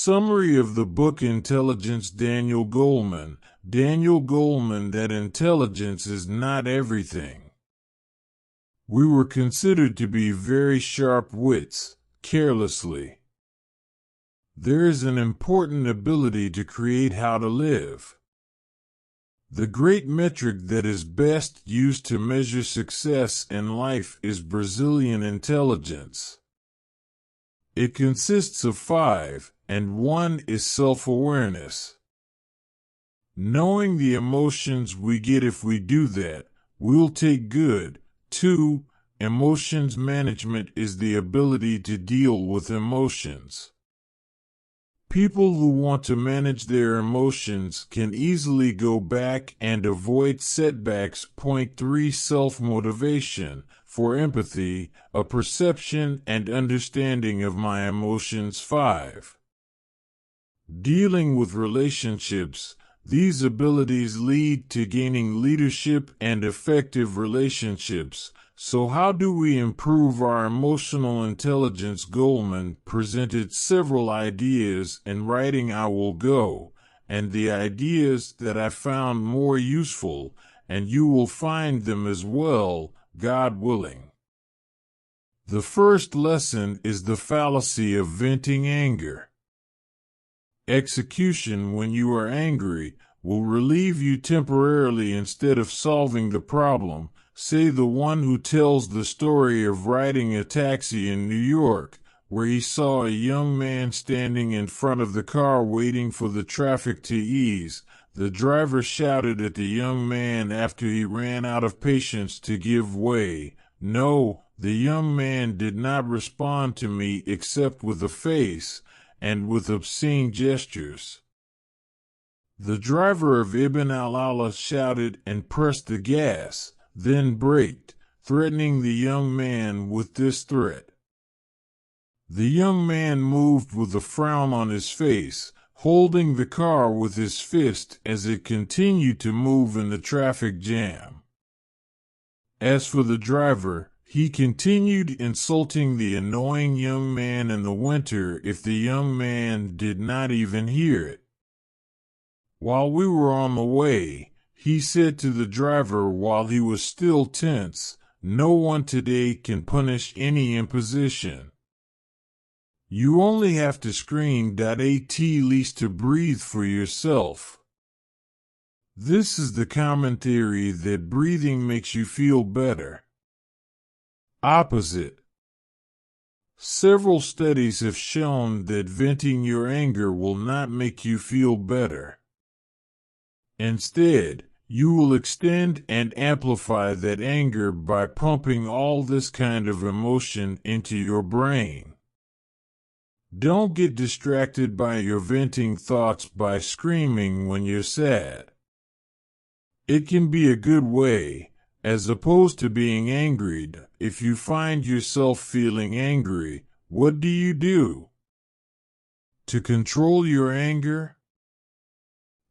Summary of the book Intelligence. Daniel Goleman, that intelligence is not everything. We were considered to be very sharp wits, carelessly. There is an important ability to create how to live. The great metric that is best used to measure success in life is Brazilian intelligence. It consists of 5, and 1 is self-awareness. Knowing the emotions we get if we do that, we'll take good. 2. Emotions management is the ability to deal with emotions. People who want to manage their emotions can easily go back and avoid setbacks. Point 3. Self-motivation, for empathy, a perception and understanding of my emotions. 5. Dealing with relationships. These abilities lead to gaining leadership and effective relationships. So how do we improve our emotional intelligence? Goleman presented several ideas in writing I Will Go, and the ideas that I found more useful, and you will find them as well, God willing. The first lesson is the fallacy of venting anger. Execution when you are angry will relieve you temporarily instead of solving the problem. Say the one who tells the story of riding a taxi in New York, where he saw a young man standing in front of the car waiting for the traffic to ease. The driver shouted at the young man after he ran out of patience to give way. No, the young man did not respond to me except with a face, and with obscene gestures. The driver of Ibn al-Allah shouted and pressed the gas, then braked, threatening the young man with this threat. The young man moved with a frown on his face, holding the car with his fist as it continued to move in the traffic jam. As for the driver, he continued insulting the annoying young man in the winter if the young man did not even hear it. While we were on the way, he said to the driver while he was still tense, "No one today can punish any imposition. You only have to scream at least to breathe for yourself." This is the common theory that breathing makes you feel better. Opposite. Several studies have shown that venting your anger will not make you feel better. Instead, you will extend and amplify that anger by pumping all this kind of emotion into your brain. Don't get distracted by your venting thoughts by screaming when you're sad. It can be a good way, as opposed to being angry. If you find yourself feeling angry, what do you do? To control your anger?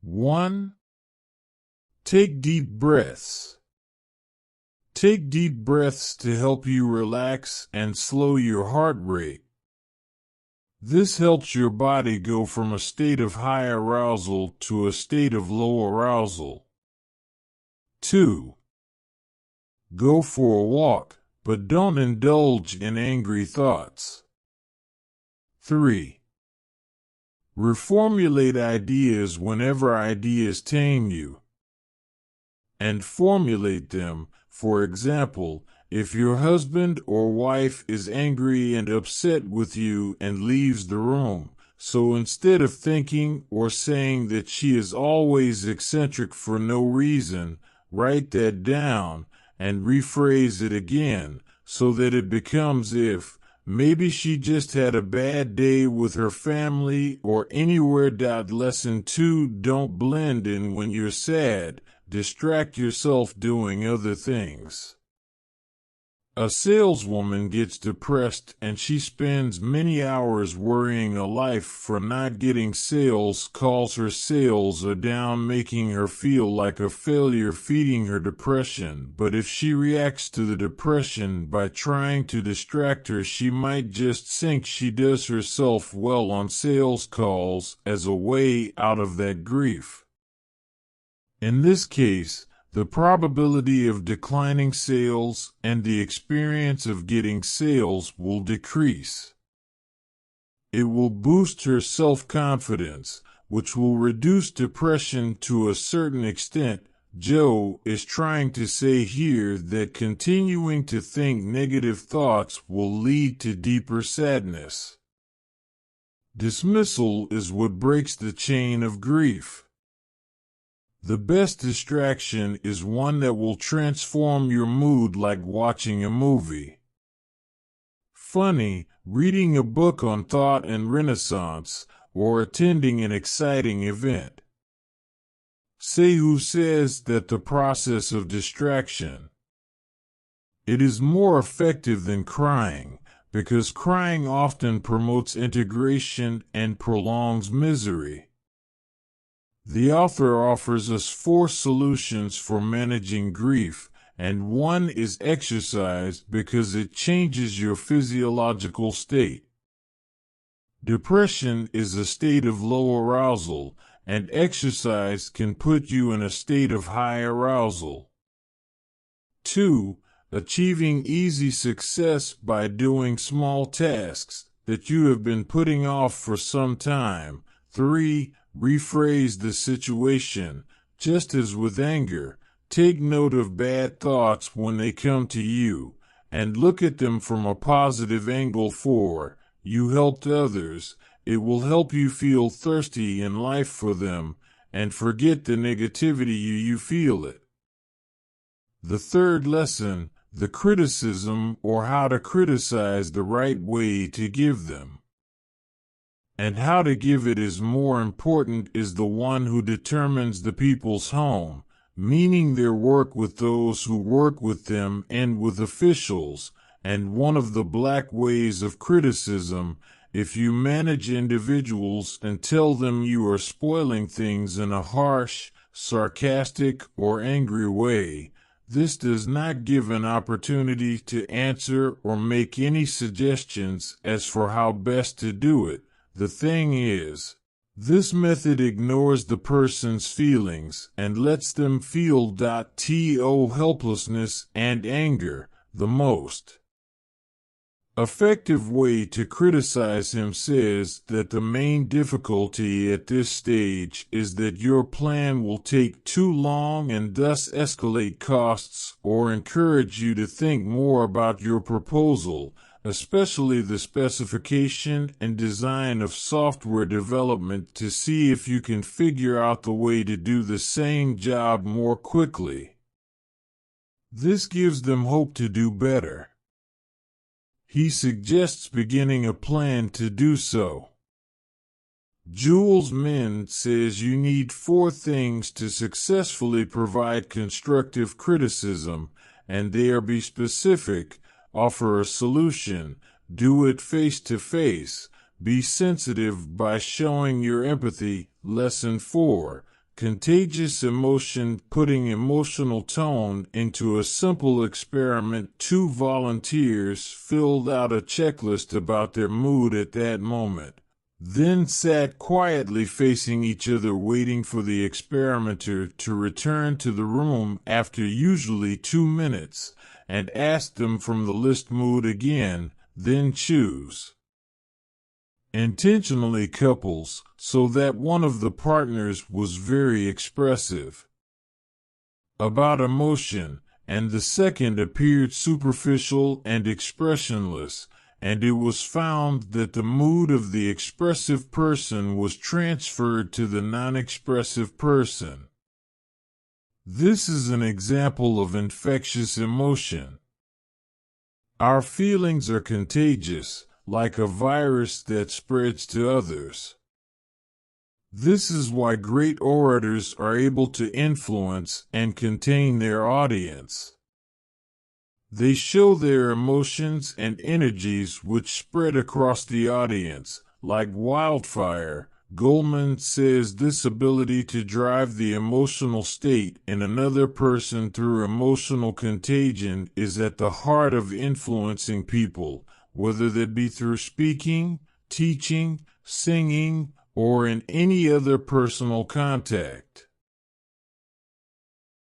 1. Take deep breaths. Take deep breaths to help you relax and slow your heart rate. This helps your body go from a state of high arousal to a state of low arousal. 2. Go for a walk, but don't indulge in angry thoughts. 3. Reformulate ideas whenever ideas tame you. And formulate them. For example, if your husband or wife is angry and upset with you and leaves the room, so instead of thinking or saying that she is always eccentric for no reason, write that down and rephrase it again so that it becomes if maybe she just had a bad day with her family or anywhere. Lesson 2. Don't blend in when you're sad. Distract yourself doing other things. A saleswoman gets depressed and she spends many hours worrying a life for not getting sales calls. Her sales are down, making her feel like a failure, feeding her depression. But if she reacts to the depression by trying to distract her, she might just think she does herself well on sales calls as a way out of that grief. In this case, the probability of declining sales and the experience of getting sales will decrease. It will boost her self-confidence, which will reduce depression to a certain extent. Joe is trying to say here that continuing to think negative thoughts will lead to deeper sadness. Dismissal is what breaks the chain of grief. The best distraction is one that will transform your mood, like watching a movie. Funny, reading a book on thought and Renaissance, or attending an exciting event. Say who says that the process of distraction. It is more effective than crying, because crying often promotes integration and prolongs misery. The author offers us 4 solutions for managing grief, and one is exercise because it changes your physiological state. Depression is a state of low arousal, and exercise can put you in a state of high arousal. 2. Achieving easy success by doing small tasks that you have been putting off for some time. 3. Rephrase the situation. Just as with anger, take note of bad thoughts when they come to you, and look at them from a positive angle. 4. You helped others. It will help you feel thirsty in life for them, and forget the negativity you feel it. The third lesson, the criticism, or how to criticize the right way to give them. And how to give it is more important, is the one who determines the people's home, meaning their work with those who work with them and with officials. And one of the black ways of criticism, if you manage individuals and tell them you are spoiling things in a harsh, sarcastic, or angry way, this does not give an opportunity to answer or make any suggestions as for how best to do it. The thing is, this method ignores the person's feelings and lets them feel helplessness and anger the most effective way to criticize him. Says that the main difficulty at this stage is that your plan will take too long and thus escalate costs or encourage you to think more about your proposal, especially the specification and design of software development, to see if you can figure out the way to do the same job more quickly. This gives them hope to do better. He suggests beginning a plan to do so. Jules Mend says you need 4 things to successfully provide constructive criticism, and they are: be specific, offer a solution, do it face to face, be sensitive by showing your empathy. Lesson 4. Contagious emotion, putting emotional tone into a simple experiment. 2 volunteers filled out a checklist about their mood at that moment, then sat quietly facing each other, waiting for the experimenter to return to the room after usually 2 minutes, and asked them from the list mood again, then choose. Intentionally couples, so that one of the partners was very expressive about emotion, and the second appeared superficial and expressionless, and it was found that the mood of the expressive person was transferred to the non-expressive person. This is an example of infectious emotion. Our feelings are contagious, like a virus that spreads to others. This is why great orators are able to influence and contain their audience. They show their emotions and energies which spread across the audience, like wildfire. Goldman says this ability to drive the emotional state in another person through emotional contagion is at the heart of influencing people, whether that be through speaking, teaching, singing, or in any other personal contact.